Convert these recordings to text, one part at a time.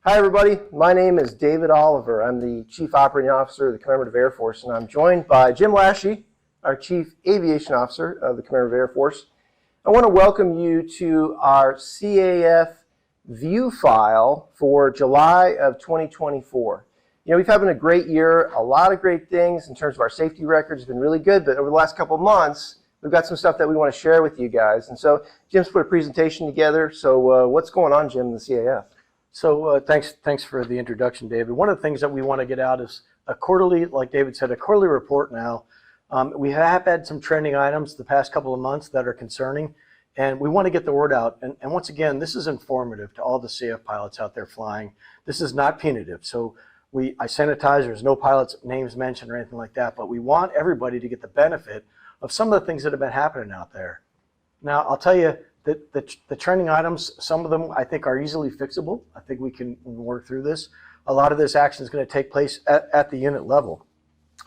Hi, everybody. My name is David Oliver. I'm the Chief Operating Officer of the Commemorative Air Force, and I'm joined by Jim Lashey, our Chief Aviation Officer of the Commemorative Air Force. I want to welcome you to our CAF view file for July of 2024. You know, we've having a great year, a lot of great things in terms of our safety records. It's been really good, but over the last couple of months, we've got some stuff that we want to share with you guys. And so Jim's put a presentation together. So what's going on, Jim, in the CAF? So thanks for the introduction, David. One of the things that we want to get out is a quarterly, like David said, a quarterly report now. We have had some trending items the past couple of months that are concerning, and we want to get the word out. And once again, this is informative to all the CF pilots out there flying. This is not punitive. So I sanitize, there's no pilots' names mentioned or anything like that, but we want everybody to get the benefit of some of the things that have been happening out there. Now, I'll tell you, the trending items, some of them I think are easily fixable. I think we can work through this. A lot of this action is going to take place at the unit level.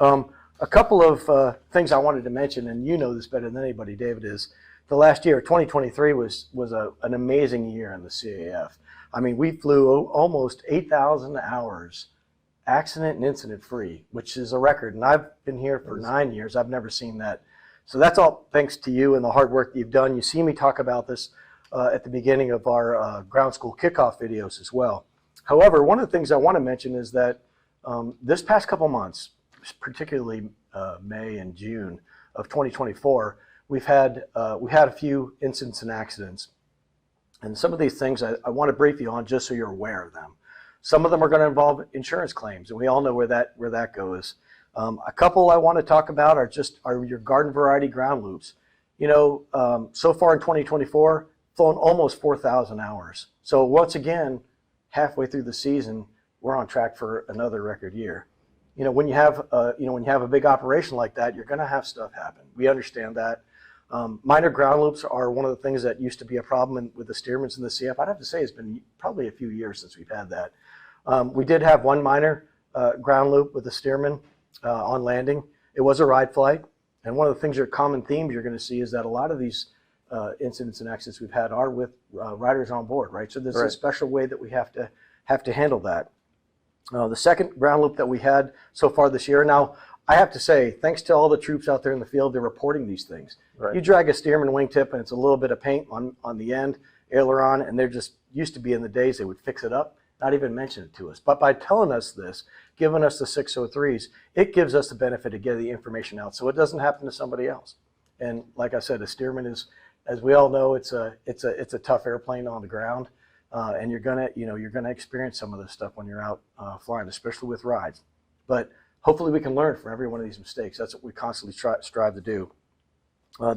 A couple of things I wanted to mention, and you know this better than anybody, David, is the last year, 2023, was an amazing year in the CAF. I mean, we flew almost 8,000 hours accident and incident free, which is a record. And I've been here for 9 years. I've never seen that. So that's all thanks to you and the hard work that you've done. You see me talk about this at the beginning of our ground school kickoff videos as well. However, one of the things I want to mention is that this past couple months, particularly May and June of 2024, we had a few incidents and accidents. And some of these things I want to brief you on just so you're aware of them. Some of them are going to involve insurance claims, and we all know where that goes. A couple I want to talk about are your garden variety ground loops. You know, so far in 2024, flown almost 4,000 hours. So once again, halfway through the season, we're on track for another record year. You know, when you have a big operation like that, you're going to have stuff happen. We understand that. Minor ground loops are one of the things that used to be a problem with the Stearmans in the CF. I'd have to say it's been probably a few years since we've had that. We did have one minor ground loop with the Stearman on landing. It was a ride flight, and one of the things, your common themes you're going to see is that a lot of these incidents and accidents we've had are with riders on board, right? So there's a special way that we have to handle that. The second ground loop that we had so far this year, now I have to say, thanks to all the troops out there in the field, they're reporting these things. Right. You drag a Stearman wingtip and it's a little bit of paint on the end, aileron, and they're just used to be in the days they would fix it up, not even mention it to us. But by telling us this, giving us the 603s, it gives us the benefit of getting the information out so it doesn't happen to somebody else. And like I said, a Stearman is, as we all know, it's a tough airplane on the ground, and you're gonna experience some of this stuff when you're out flying, especially with rides. But hopefully we can learn from every one of these mistakes. That's what we constantly strive to do.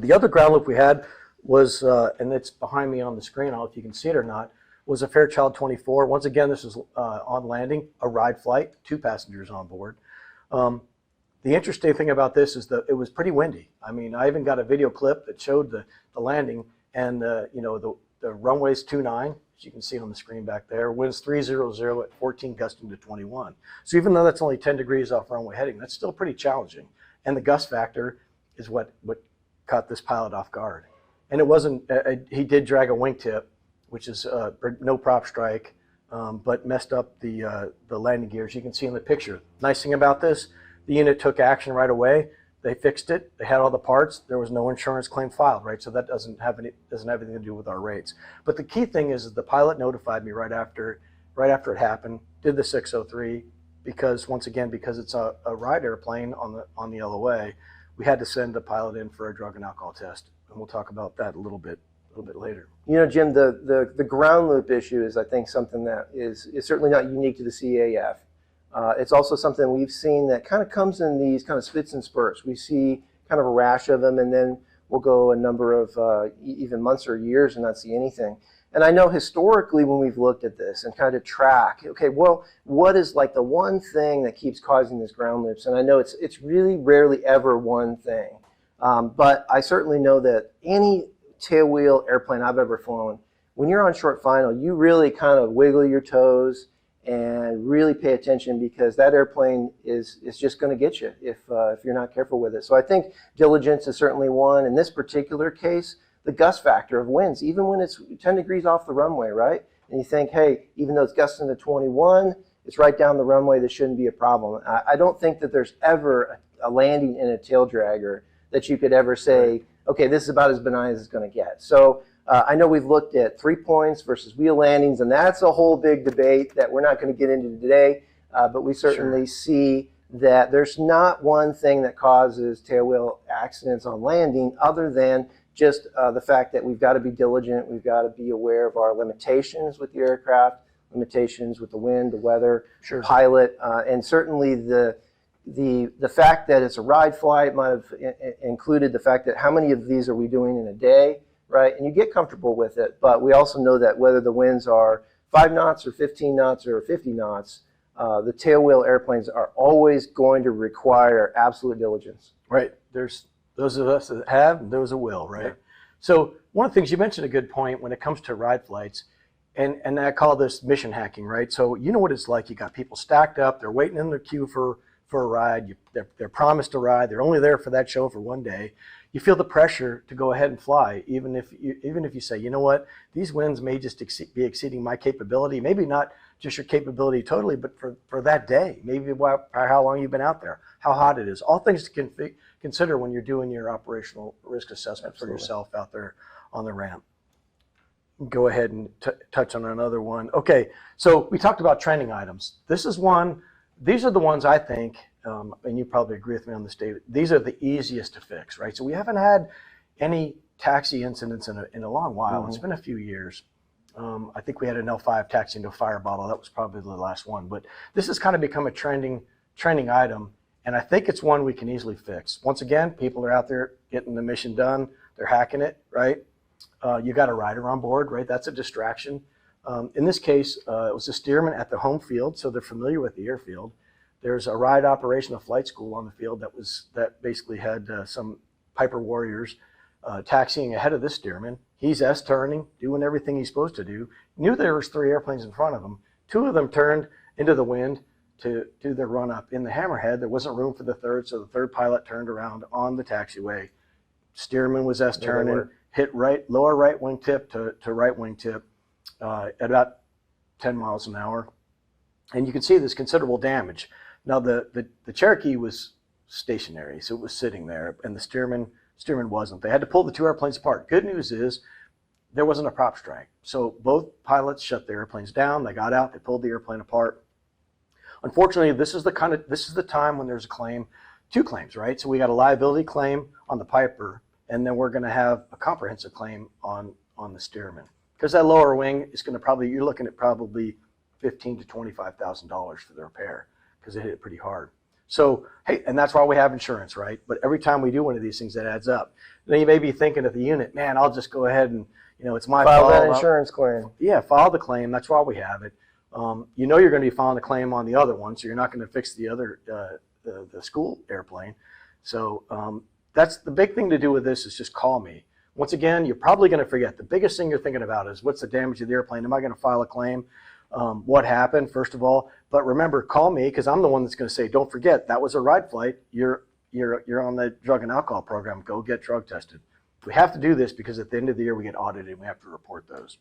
The other ground loop we had was, and it's behind me on the screen, I don't know if you can see it or not, was a Fairchild 24. Once again, this is on landing, a ride flight, 2 passengers on board. The interesting thing about this is that it was pretty windy. I mean, I even got a video clip that showed the landing, and the runway's 29, as you can see on the screen back there, winds 300 at 14 gusting to 21. So even though that's only 10 degrees off runway heading, that's still pretty challenging. And the gust factor is what caught this pilot off guard. And it wasn't, he did drag a wingtip, which is no prop strike, but messed up the landing gears. You can see in the picture. Nice thing about this, the unit took action right away. They fixed it. They had all the parts. There was no insurance claim filed, right? So that doesn't have anything to do with our rates. But the key thing is that the pilot notified me right after it happened. Did the 603 because once again, because it's a ride airplane on the LOA, we had to send the pilot in for a drug and alcohol test, and we'll talk about that a little bit later. You know, Jim, the ground loop issue is, I think, something that is certainly not unique to the CAF. It's also something we've seen that kind of comes in these kind of spits and spurts. We see kind of a rash of them, and then we'll go a number of even months or years and not see anything. And I know historically when we've looked at this and kind of track, okay, well, what is like the one thing that keeps causing these ground loops? And I know it's really rarely ever one thing. But I certainly know that any tailwheel airplane I've ever flown, when you're on short final, you really kind of wiggle your toes and really pay attention, because that airplane is just going to get you if you're not careful with it. So I think diligence is certainly one. In this particular case, the gust factor of winds, even when it's 10 degrees off the runway, right? and you think, hey, even though it's gusting to 21, it's right down the runway, this shouldn't be a problem. I don't think that there's ever a landing in a tail dragger that you could ever say, okay, this is about as benign as it's going to get. So I know we've looked at 3 points versus wheel landings, and that's a whole big debate that we're not going to get into today, but we certainly see that there's not one thing that causes tailwheel accidents on landing other than just the fact that we've got to be diligent, we've got to be aware of our limitations with the aircraft, limitations with the wind, the weather, pilot, and certainly the fact that it's a ride flight might have included the fact that how many of these are we doing in a day, right? And you get comfortable with it, but we also know that whether the winds are 5 knots or 15 knots or 50 knots, the tailwheel airplanes are always going to require absolute diligence. Right. There's those of us that have, and those that will, right? Yeah. So one of the things you mentioned a good point when it comes to ride flights, and I call this mission hacking, right? So you know what it's like. You got people stacked up, they're waiting in the queue for a ride. They're promised a ride. They're only there for that show for one day. You feel the pressure to go ahead and fly, even if you say, you know what, these winds may just be exceeding my capability. Maybe not just your capability totally, but for that day, maybe how long you've been out there, how hot it is. All things to consider when you're doing your operational risk assessment for yourself out there on the ramp. Go ahead and touch on another one. Okay, so we talked about training items. This is one. These are the ones I think, and you probably agree with me on this, David, these are the easiest to fix, right? So we haven't had any taxi incidents in a long while. Mm-hmm. It's been a few years. I think we had an L5 taxi into a fire bottle. That was probably the last one. But this has kind of become a trending item, and I think it's one we can easily fix. Once again, people are out there getting the mission done. They're hacking it, right? You got a rider on board, right? That's a distraction. In this case, it was a steerman at the home field, so they're familiar with the airfield. There's a ride operation, a flight school on the field that basically had some Piper Warriors taxiing ahead of this steerman. He's S-turning, doing everything he's supposed to do. Knew there was 3 airplanes in front of him. 2 of them turned into the wind to do their run-up. In the hammerhead, there wasn't room for the third, so the third pilot turned around on the taxiway. Steerman was S-turning, hit lower right wingtip to right wingtip at about 10 miles an hour. And you can see there's considerable damage. Now, the Cherokee was stationary, so it was sitting there, and the steerman wasn't. They had to pull the 2 airplanes apart. Good news is there wasn't a prop strike. So both pilots shut their airplanes down. They got out. They pulled the airplane apart. Unfortunately, this is the time when there's a claim, 2 claims, right? So we got a liability claim on the Piper, and then we're going to have a comprehensive claim on the steerman. Because that lower wing is going to you're looking at probably $15,000 to $25,000 for the repair because it hit it pretty hard. So, hey, and that's why we have insurance, right? But every time we do one of these things, that adds up. Then you may be thinking of the unit, man, I'll just go ahead and, it's my fault. File that insurance claim. Yeah, file the claim. That's why we have it. You're going to be filing a claim on the other one, so you're not going to fix the other, the school airplane. So that's the big thing to do with this is just call me. Once again, you're probably going to forget. The biggest thing you're thinking about is what's the damage to the airplane? Am I going to file a claim? What happened, first of all? But remember, call me because I'm the one that's going to say, don't forget, that was a ride flight. You're on the drug and alcohol program. Go get drug tested. We have to do this because at the end of the year, we get audited and we have to report those.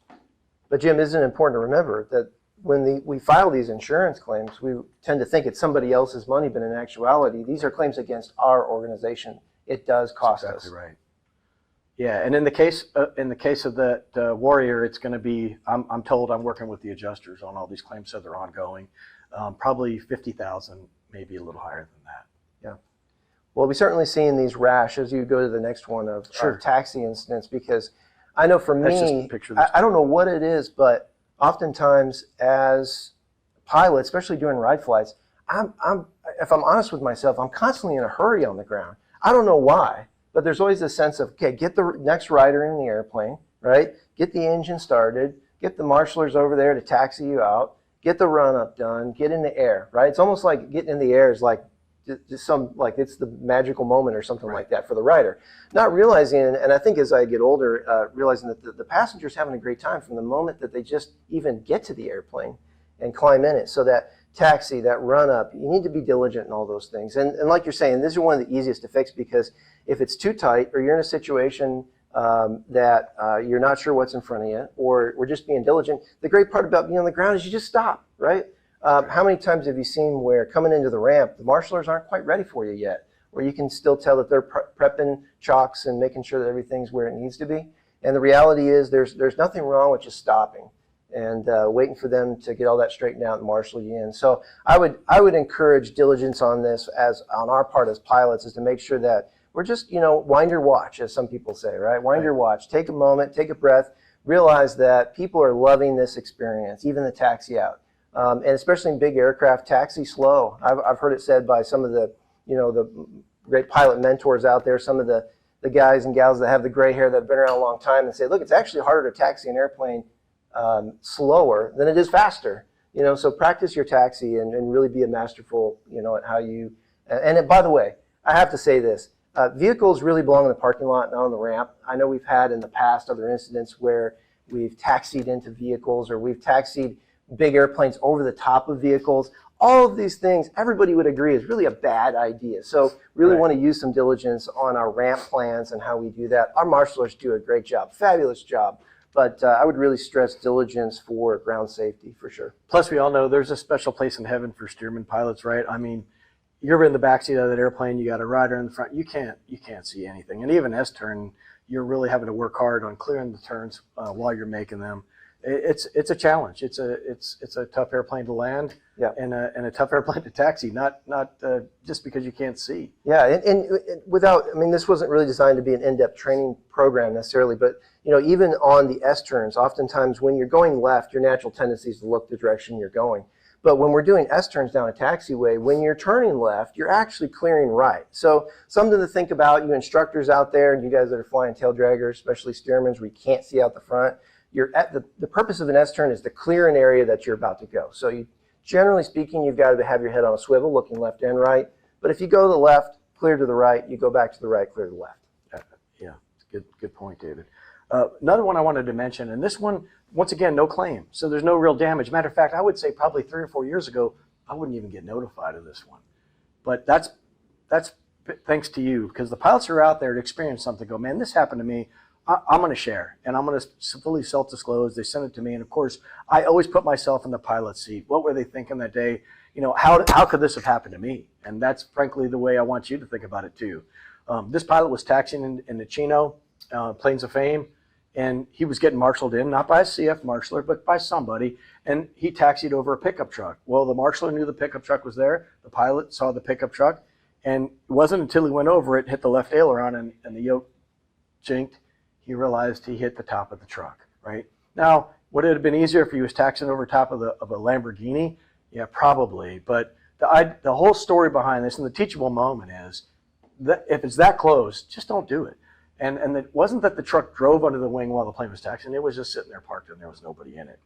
But Jim, isn't it important to remember that when we file these insurance claims, we tend to think it's somebody else's money, but in actuality, these are claims against our organization. It does cost us. Exactly right. Yeah, and in the case of that Warrior, it's going to be. I'm told I'm working with the adjusters on all these claims, so they're ongoing. Probably 50,000, maybe a little higher than that. Yeah. Well, we certainly seen these rash as you go to the next one of taxi incidents because I know for me, I don't know what it is, but oftentimes as pilots, especially doing ride flights, if I'm honest with myself, I'm constantly in a hurry on the ground. I don't know why. But there's always this sense of, okay, get the next rider in the airplane, right? Get the engine started, get the marshalers over there to taxi you out, get the run-up done, get in the air, right? It's almost like getting in the air is like just it's the magical moment or something like that for the rider. Not realizing, and I think as I get older, realizing that the passenger's having a great time from the moment that they just even get to the airplane and climb in it. So that taxi, that run-up, you need to be diligent in all those things. And like you're saying, these are one of the easiest to fix because if it's too tight or you're in a situation that you're not sure what's in front of you, or we're just being diligent. The great part about being on the ground is you just stop, right? How many times have you seen where coming into the ramp, the marshalers aren't quite ready for you yet, or you can still tell that they're prepping chocks and making sure that everything's where it needs to be? And the reality is there's nothing wrong with just stopping and waiting for them to get all that straightened out and marshal you in. So I would encourage diligence on this, as on our part as pilots, is to make sure that we're just, wind your watch, as some people say, right? Wind your watch, take a moment, take a breath, realize that people are loving this experience, even the taxi out. And especially in big aircraft, taxi slow. I've heard it said by some of the, the great pilot mentors out there, some of the guys and gals that have the gray hair that have been around a long time, and say, look, it's actually harder to taxi an airplane slower than it is faster. So practice your taxi and really be a masterful, at how you, and by the way, I have to say this, vehicles really belong in the parking lot, not on the ramp. I know we've had in the past other incidents where we've taxied into vehicles, or we've taxied big airplanes over the top of vehicles. All of these things, everybody would agree, is really a bad idea. So really want to use some diligence on our ramp plans and how we do that. Our marshalers do a great job, fabulous job. But I would really stress diligence for ground safety, for sure. Plus, we all know there's a special place in heaven for steerman pilots, right? I mean, you're in the backseat of that airplane, you got a rider in the front, you can't see anything. And even S-turn, you're really having to work hard on clearing the turns while you're making them. It's a challenge. It's a tough airplane to land, and a tough airplane to taxi. Not just because you can't see. Yeah, and without, this wasn't really designed to be an in-depth training program necessarily, but even on the S-turns, oftentimes when you're going left, your natural tendency is to look the direction you're going. But when we're doing S-turns down a taxiway, when you're turning left, you're actually clearing right. So something to think about, you instructors out there, and you guys that are flying tail draggers, especially steermen, where you can't see out the front. The purpose of an S-turn is to clear an area that you're about to go. So generally speaking, you've got to have your head on a swivel, looking left and right. But if you go to the left, clear to the right. You go back to the right, clear to the left. Yeah, good point, David. Another one I wanted to mention, and this one, once again, no claim. So there's no real damage. Matter of fact, I would say probably 3 or 4 years ago, I wouldn't even get notified of this one. But that's thanks to you, because the pilots are out there to experience something, go, man, this happened to me. I'm going to share, and I'm going to fully self-disclose. They send it to me, and of course, I always put myself in the pilot's seat. What were they thinking that day? How could this have happened to me? And that's frankly the way I want you to think about it too. This pilot was taxiing in the Chino, Plains of Fame, and he was getting marshaled in, not by a CF marshaler, but by somebody, and he taxied over a pickup truck. Well, the marshaler knew the pickup truck was there. The pilot saw the pickup truck, and it wasn't until he went over it, hit the left aileron, and the yoke jinked, he realized he hit the top of the truck, right? Now, would it have been easier if he was taxiing over top of a Lamborghini? Yeah, probably. But the whole story behind this and the teachable moment is that if it's that close, just don't do it. And it wasn't that the truck drove under the wing while the plane was taxiing. It was just sitting there parked and there was nobody in it.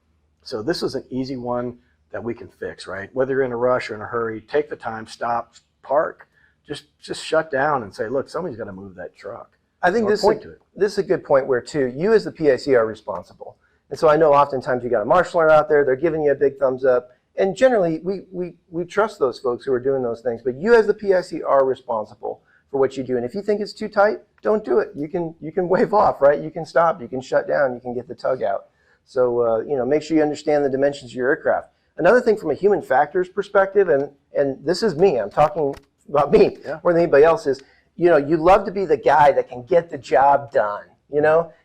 So this is an easy one that we can fix, right? Whether you're in a rush or in a hurry, take the time, stop, park, just shut down and say, look, somebody's got to move that truck. I think this is a good point where, too, you as the PIC are responsible. And so I know oftentimes you got a marshaler out there, they're giving you a big thumbs up. And generally, we trust those folks who are doing those things. But you as the PIC are responsible for what you do. And if you think it's too tight, don't do it. You can wave off, right? You can stop, you can shut down, you can get the tug out. So, make sure you understand the dimensions of your aircraft. Another thing from a human factors perspective, and this is me, I'm talking about me more than anybody else, is you love to be the guy that can get the job done,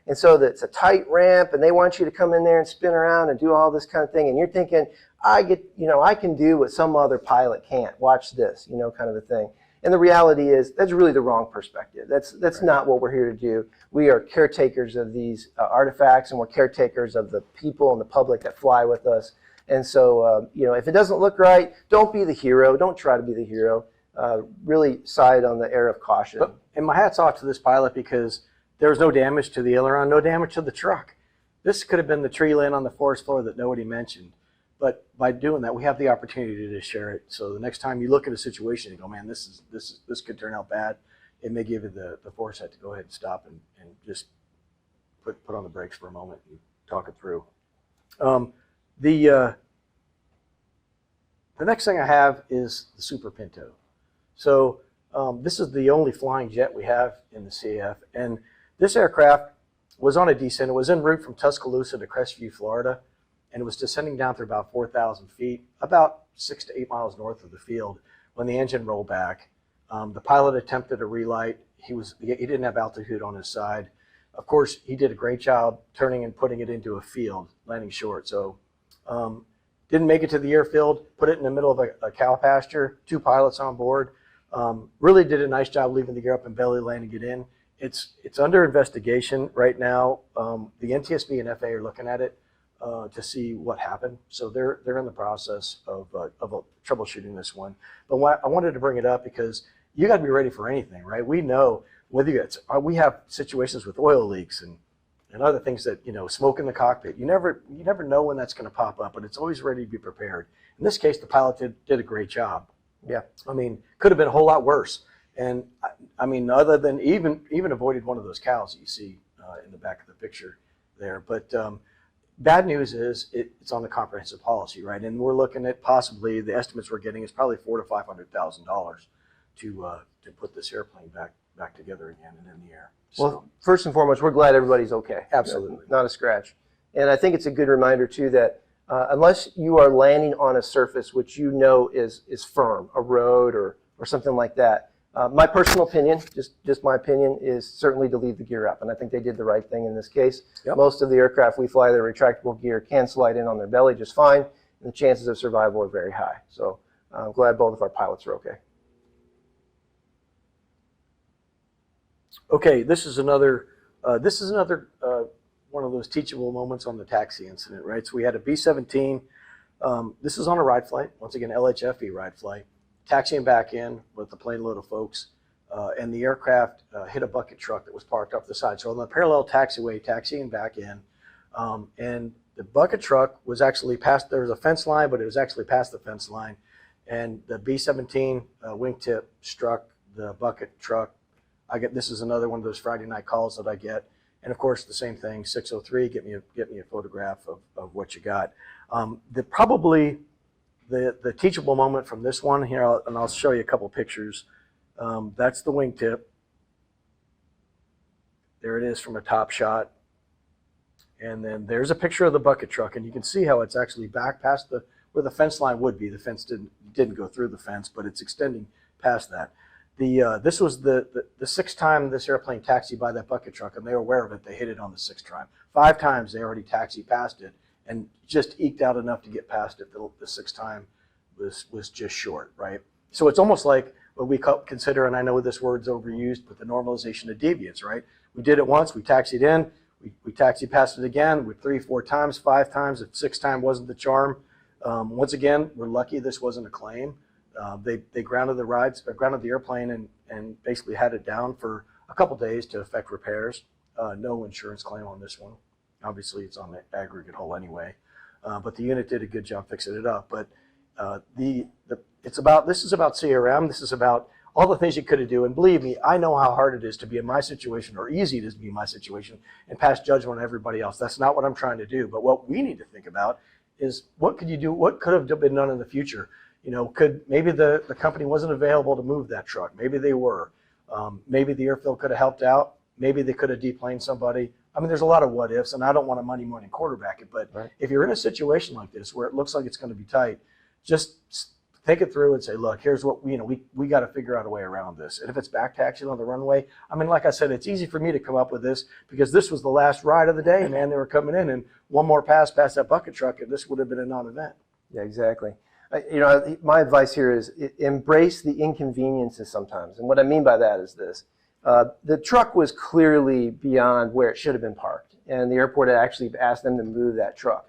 And so it's a tight ramp, and they want you to come in there and spin around and do all this kind of thing. And you're thinking, I can do what some other pilot can't. Watch this, kind of a thing. And the reality is that's really the wrong perspective. That's not what we're here to do. We are caretakers of these artifacts, and we're caretakers of the people and the public that fly with us. And so, if it doesn't look right, don't be the hero. Don't try to be the hero. Really side on the air of caution. And my hat's off to this pilot, because there was no damage to the aileron, no damage to the truck. This could have been the tree laying on the forest floor that nobody mentioned. But by doing that, we have the opportunity to share it. So the next time you look at a situation and go, man, this could turn out bad, it may give you the foresight to go ahead and stop and just put on the brakes for a moment and talk it through. The next thing I have is the Super Pinto. So this is the only flying jet we have in the CAF, and this aircraft was on a descent. It was en route from Tuscaloosa to Crestview, Florida, and it was descending down through about 4,000 feet, about 6 to 8 miles north of the field, when the engine rolled back. The pilot attempted a relight. He didn't have altitude on his side. Of course, he did a great job turning and putting it into a field, landing short. So didn't make it to the airfield, put it in the middle of a cow pasture, 2 pilots on board. Really did a nice job leaving the gear up and belly landing it in. It's under investigation right now. The NTSB and FAA are looking at it to see what happened. So they're in the process of troubleshooting this one. But I wanted to bring it up because you got to be ready for anything, right? We know we have situations with oil leaks and other things that, smoke in the cockpit. You never know when that's going to pop up, but it's always ready to be prepared. In this case, the pilot did a great job. Yeah. I mean, could have been a whole lot worse. And I mean, other than even avoided one of those cows that you see in the back of the picture there. But bad news is it's on the comprehensive policy, right? And we're looking at possibly the estimates we're getting is probably $400,000 to $500,000 to put this airplane back together again and in the air. So, Well, first and foremost, we're glad everybody's okay. Absolutely. Not a scratch. And I think it's a good reminder, too, that unless you are landing on a surface which is firm, a road or something like that, my personal opinion, just my opinion, is certainly to leave the gear up. And I think they did the right thing in this case. Yep. Most of the aircraft we fly, their retractable gear can slide in on their belly just fine, and the chances of survival are very high. So I'm glad both of our pilots are okay. Okay, this is another one of those teachable moments on the taxi incident, right? So we had a B-17. This is on a ride flight, once again, LHFE ride flight, taxiing back in with a plane load of folks, and the aircraft hit a bucket truck that was parked off the side. So on the parallel taxiway, taxiing back in, and the bucket truck was actually past, there was a fence line, but it was actually past the fence line, and the B-17 wingtip struck the bucket truck. This is another one of those Friday night calls that I get. And of course, the same thing, 603, get me a photograph of what you got. The teachable moment from this one here, and I'll show you a couple pictures. That's the wingtip. There it is from a top shot. And then there's a picture of the bucket truck, and you can see how it's actually back past where the fence line would be. The fence didn't go through the fence, but it's extending past that. This was the 6th time this airplane taxied by that bucket truck, and they were aware of it. They hit it on the 6th time. 5 times they already taxied past it and just eked out enough to get past it. The 6th time was just short, right? So it's almost like what we consider, and I know this word's overused, but the normalization of deviance, right? We did it once, we taxied in, we taxied past it again, with 3, 4 times, 5 times. If 6th time wasn't the charm, once again, we're lucky this wasn't a claim. They grounded the airplane and basically had it down for a couple days to effect repairs. No insurance claim on this one. Obviously, it's on the aggregate hull anyway. But the unit did a good job fixing it up. But this is about CRM. This is about all the things you could do. And believe me, I know how hard it is to be in my situation, or easy it is to be in my situation, and pass judgment on everybody else. That's not what I'm trying to do. But what we need to think about is what could you do? What could have been done in the future? Maybe the company wasn't available to move that truck. Maybe they were. Maybe the airfield could have helped out. Maybe they could have deplaned somebody. I mean, there's a lot of what ifs, and I don't want to Monday morning quarterback it. But Right. If you're in a situation like this where it looks like it's going to be tight, just think it through and say, look, here's what we got to figure out a way around this. And if it's back taxiing on the runway, I mean, like I said, it's easy for me to come up with this because this was the last ride of the day, man. They were coming in, and one more pass past that bucket truck, and this would have been a non-event. Yeah, exactly. My advice here is embrace the inconveniences sometimes. And what I mean by that is this. The truck was clearly beyond where it should have been parked, and the airport had actually asked them to move that truck.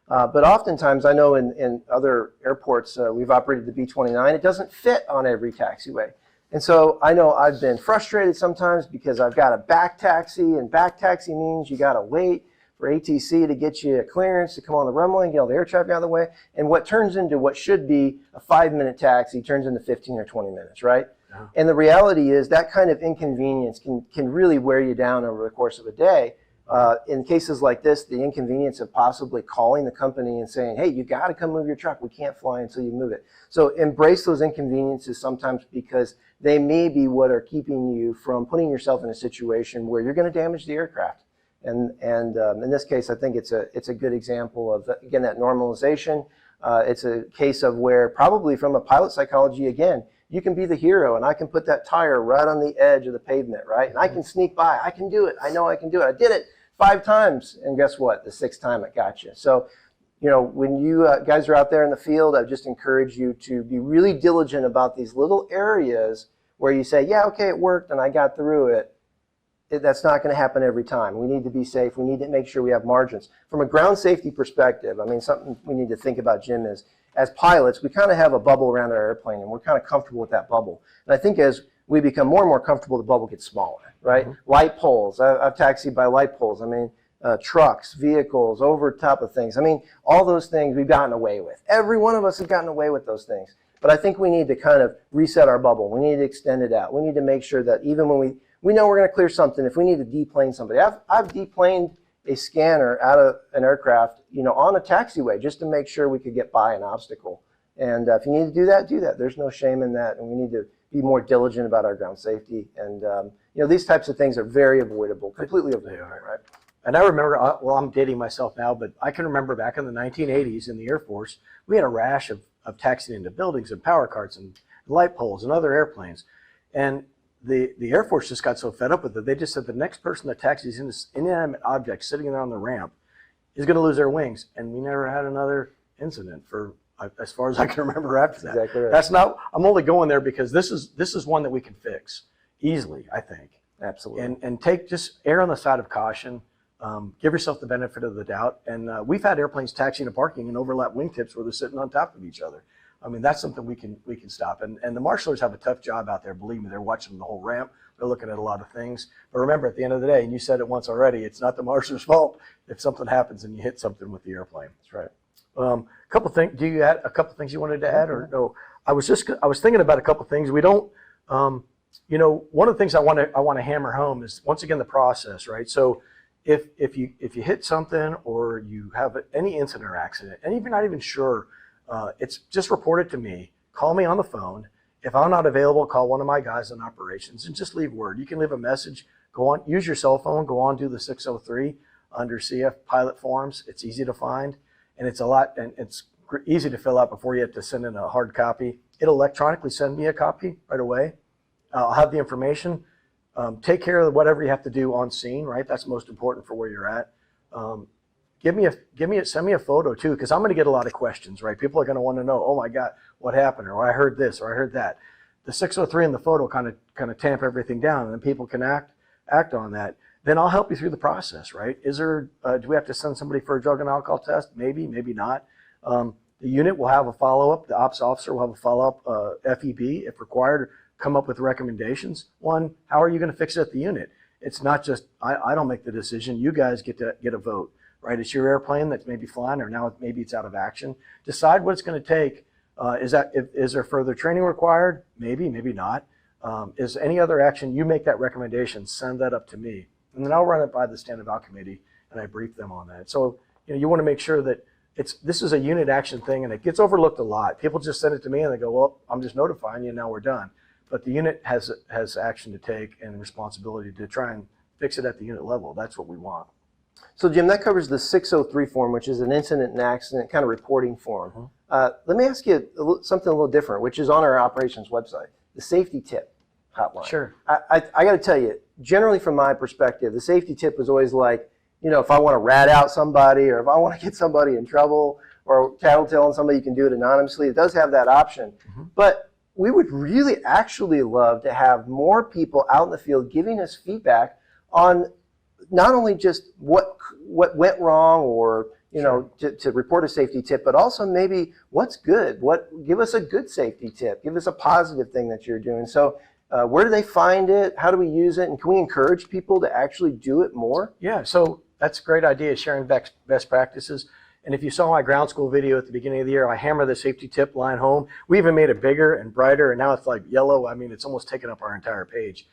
But oftentimes, I know in other airports, we've operated the B-29, it doesn't fit on every taxiway. And so I know I've been frustrated sometimes because I've got a back taxi, and back taxi means you got to wait for ATC to get you a clearance to come on the runway and get all the air traffic out of the way. And what turns into what should be a 5-minute taxi turns into 15 or 20 minutes, right? Yeah. And the reality is that kind of inconvenience can really wear you down over the course of a day. In cases like this, the inconvenience of possibly calling the company and saying, hey, you got to come move your truck. We can't fly until you move it. So embrace those inconveniences sometimes because they may be what are keeping you from putting yourself in a situation where you're going to damage the aircraft. And in this case, I think it's a good example of, again, that normalization. It's a case of where probably from a pilot psychology, again, you can be the hero and I can put that tire right on the edge of the pavement, right? And I can sneak by. I can do it. I know I can do it. I did it 5 times. And guess what? The 6th time it got you. So, when you guys are out there in the field, I just encourage you to be really diligent about these little areas where you say, yeah, okay, it worked and I got through it. That's not going to happen every time. We need to be safe. We need to make sure we have margins. From a ground safety perspective, I mean, something we need to think about, Jim, is as pilots, we kind of have a bubble around our airplane and we're kind of comfortable with that bubble. And I think as we become more and more comfortable, the bubble gets smaller, right? Mm-hmm. Light poles. I've taxied by light poles. I mean, trucks, vehicles, over top of things. I mean, all those things we've gotten away with. Every one of us has gotten away with those things. But I think we need to kind of reset our bubble. We need to extend it out. We need to make sure that even when we know we're going to clear something, if we need to deplane somebody. I've deplaned a scanner out of an aircraft, on a taxiway just to make sure we could get by an obstacle. And if you need to do that, do that. There's no shame in that. And we need to be more diligent about our ground safety. And, these types of things are very avoidable, completely avoidable, right? And I remember, I'm dating myself now, but I can remember back in the 1980s in the Air Force, we had a rash of taxiing into buildings and power carts and light poles and other airplanes. And the Air Force just got so fed up with it, they just said the next person that taxis in this inanimate object sitting there on the ramp is going to lose their wings. And we never had another incident for, as far as I can remember after that. Exactly right. That's not, I'm only going there because this is one that we can fix easily, I think. Absolutely. And just err on the side of caution. Give yourself the benefit of the doubt. And we've had airplanes taxiing to parking and overlap wingtips where they're sitting on top of each other. I mean, that's something we can stop. And the marshalers have a tough job out there. Believe me, they're watching the whole ramp. They're looking at a lot of things. But remember, at the end of the day, and you said it once already, it's not the marshaler's fault if something happens and you hit something with the airplane. That's right. Couple things. Do you add a couple things you wanted to add, or no? I was thinking about a couple things. We don't. One of the things I want to hammer home is once again the process, right? So if you hit something or you have any incident or accident, and if you're not even sure, it's just report it to me. Call me on the phone. If I'm not available, call one of my guys in operations and just leave word. You can leave a message. Go on, use your cell phone. Go on, do the 603 under CF pilot forms. It's easy to find, and it's easy to fill out before you have to send in a hard copy. It'll electronically send me a copy right away. I'll have the information. Take care of whatever you have to do on scene, right? That's most important for where you're at. Send me a photo too, because I'm going to get a lot of questions, right? People are going to want to know, oh my God, what happened? Or I heard this, or I heard that. The 603 and the photo kind of tamp everything down, and then people can act on that. Then I'll help you through the process, right? Do we have to send somebody for a drug and alcohol test? Maybe, maybe not. The unit will have a follow-up. The ops officer will have a follow-up FEB if required. Come up with recommendations. One, how are you going to fix it at the unit? It's not just I don't make the decision. You guys get a vote, right? It's your airplane that's maybe flying, or now maybe it's out of action. Decide what it's going to take. Is there further training required? Maybe, maybe not. Is any other action? You make that recommendation. Send that up to me, and then I'll run it by the stand eval committee, and I brief them on that. So you want to make sure that this is a unit action thing, and it gets overlooked a lot. People just send it to me, and they go, "Well, I'm just notifying you. Now we're done." But the unit has action to take and responsibility to try and fix it at the unit level. That's what we want. So, Jim, that covers the 603 form, which is an incident and accident kind of reporting form. Let me ask you something a little different, which is on our operations website, the safety tip hotline. Sure. I got to tell you, generally from my perspective, the safety tip was always like, if I want to rat out somebody or if I want to get somebody in trouble or tattletale on somebody, you can do it anonymously. It does have that option. But we would really actually love to have more people out in the field giving us feedback on not only just what went wrong or to report a safety tip, but also maybe what's good. Give us a good safety tip. Give us a positive thing that you're doing. So where do they find it? How do we use it? And can we encourage people to actually do it more? Yeah, so that's a great idea, sharing best practices. And if you saw my ground school video at the beginning of the year, I hammer the safety tip line home. We even made it bigger and brighter, and now it's like yellow. I mean, it's almost taken up our entire page.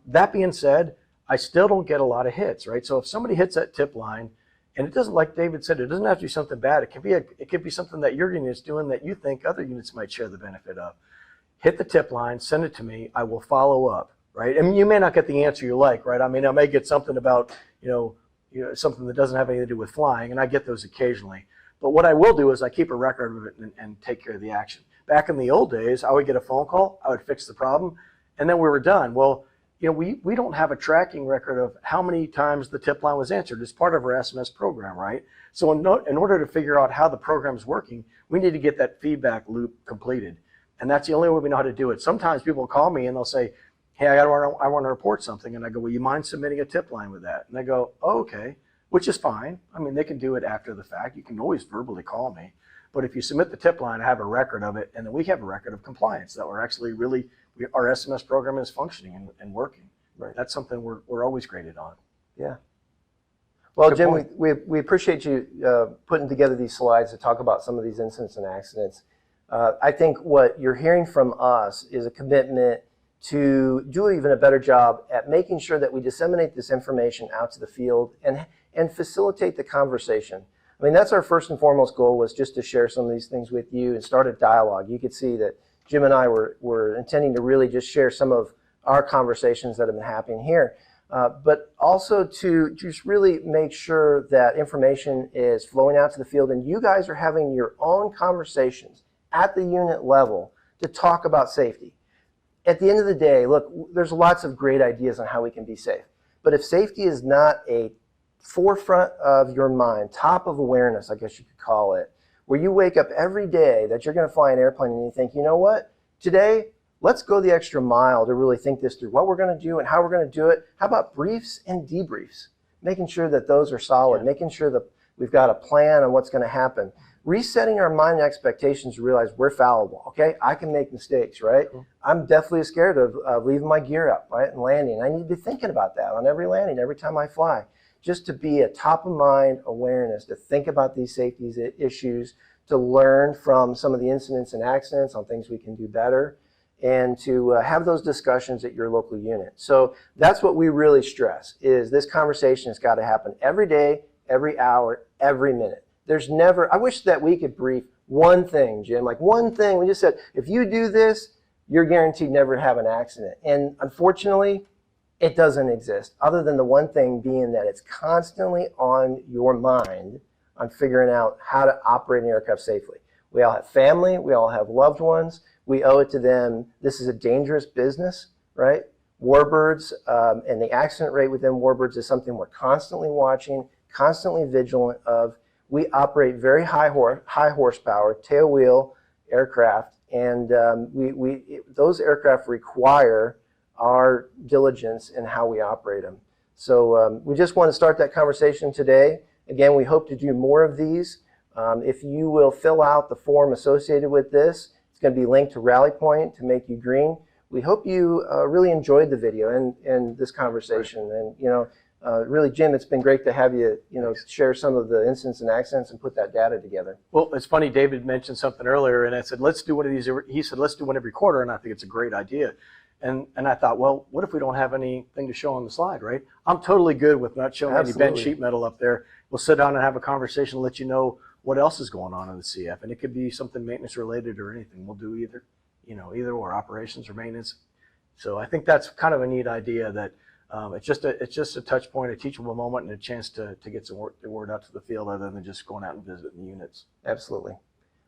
That being said, I still don't get a lot of hits, right? So if somebody hits that tip line, and it doesn't, like David said, it doesn't have to be something bad. It could be something that your unit's doing that you think other units might share the benefit of. Hit the tip line, send it to me. I will follow up, right? I mean, you may not get the answer you like, right? I mean, I may get something about, something that doesn't have anything to do with flying, and I get those occasionally. But what I will do is I keep a record of it and take care of the action. Back in the old days, I would get a phone call, I would fix the problem, and then we were done. Well, we don't have a tracking record of how many times the tip line was answered. It's part of our SMS program, right? So in order to figure out how the program's working, we need to get that feedback loop completed. And that's the only way we know how to do it. Sometimes people call me and they'll say, hey, I want to report something. And I go, well, you mind submitting a tip line with that? And they go, oh, okay, which is fine. I mean, they can do it after the fact. You can always verbally call me. But if you submit the tip line, I have a record of it, and then we have a record of compliance that we're actually our SMS program is functioning and working. Right. That's something we're always graded on. Yeah. Well, Good Jim, point. we appreciate you putting together these slides to talk about some of these incidents and accidents. I think what you're hearing from us is a commitment to do even a better job at making sure that we disseminate this information out to the field and facilitate the conversation. I mean, that's our first and foremost goal, was just to share some of these things with you and start a dialogue. You could see that Jim and I were intending to really just share some of our conversations that have been happening here, but also to just really make sure that information is flowing out to the field and you guys are having your own conversations at the unit level to talk about safety. At the end of the day, look, there's lots of great ideas on how we can be safe, but if safety is not a forefront of your mind, top of awareness, I guess you could call it, where you wake up every day that you're going to fly an airplane and you think, you know what, today, let's go the extra mile to really think this through, what we're going to do and how we're going to do it. How about briefs and debriefs? Making sure that those are solid, making sure that we've got a plan on what's going to happen. Resetting our mind and expectations to realize we're fallible, okay? I can make mistakes, right? Cool. I'm definitely scared of leaving my gear up, right, and landing. I need to be thinking about that on every landing, every time I fly. Just to be a top-of-mind awareness, to think about these safety issues, to learn from some of the incidents and accidents on things we can do better, and to have those discussions at your local unit. So that's what we really stress, is this conversation has got to happen every day, every hour, every minute. There's never, I wish that we could brief one thing, Jim, like one thing. We just said, if you do this, you're guaranteed never to have an accident. And unfortunately, it doesn't exist, other than the one thing being that it's constantly on your mind on figuring out how to operate an aircraft safely. We all have family, we all have loved ones, we owe it to them. This is a dangerous business, right? Warbirds and the accident rate within warbirds is something we're constantly watching, constantly vigilant of. We operate very high horsepower, tailwheel aircraft, and those aircraft require our diligence in how we operate them. So we just want to start that conversation today. Again, we hope to do more of these. If you will fill out the form associated with this, it's going to be linked to Rally Point to make you green. We hope you really enjoyed the video and this conversation. And really, Jim, it's been great to have you, share some of the incidents and accidents and put that data together. Well, it's funny, David mentioned something earlier, and I said, let's do one of these. He said, let's do one every quarter, and I think it's a great idea. And I thought, well, what if we don't have anything to show on the slide, right? I'm totally good with not showing any bent sheet metal up there. We'll sit down and have a conversation, let you know what else is going on in the CF. And it could be something maintenance related or anything. We'll do either or operations or maintenance. So I think that's kind of a neat idea that it's just a touch point, a teachable moment, and a chance to get the word out to the field other than just going out and visiting the units. Absolutely.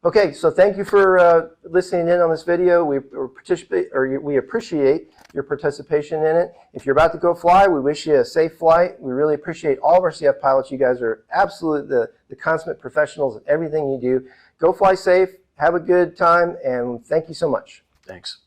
Okay, so thank you for listening in on this video. We appreciate your participation in it. If you're about to go fly, we wish you a safe flight. We really appreciate all of our CF pilots. You guys are absolutely the consummate professionals at everything you do. Go fly safe, have a good time, and thank you so much. Thanks.